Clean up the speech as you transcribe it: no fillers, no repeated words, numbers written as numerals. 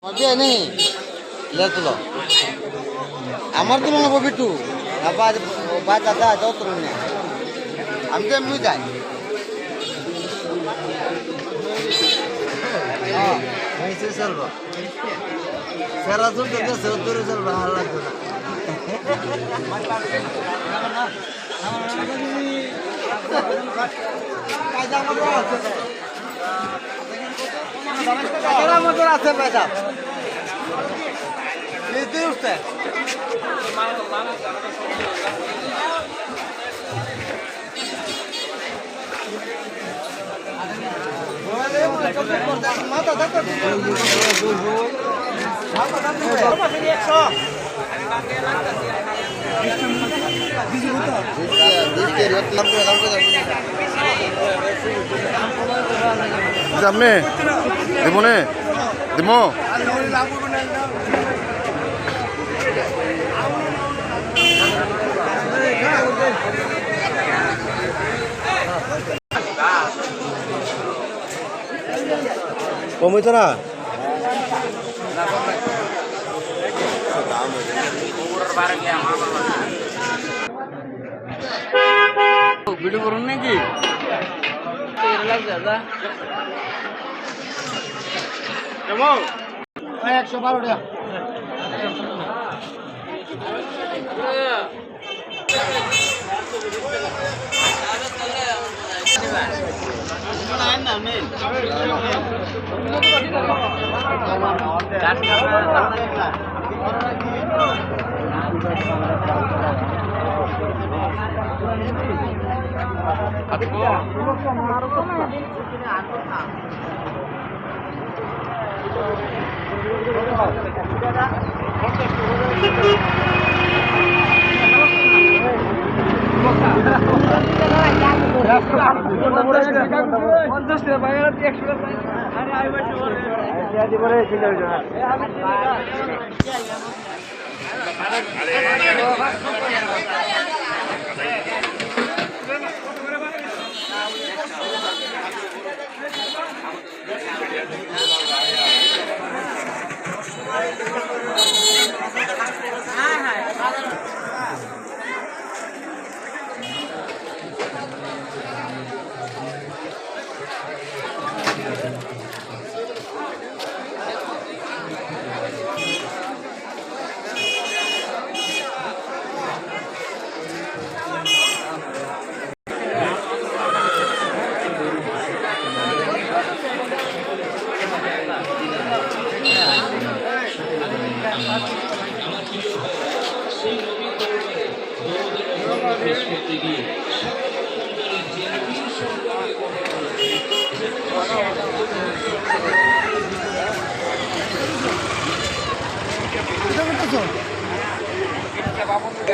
মজা নেই লেতলো আমার তো মনে হবে টু আবার বাদ দাদা যাও তো না আমি তো এমনি যাই ऐसे चल रहा सारा तो क्या सत्तर चल रहा हाल लग रहा मोटर আছে पैसा नीचे उठते माता देखो সামনে দিব নে দিব কমিত না ভিডিও করুন নাকি দাদা কেমন 112 টাকা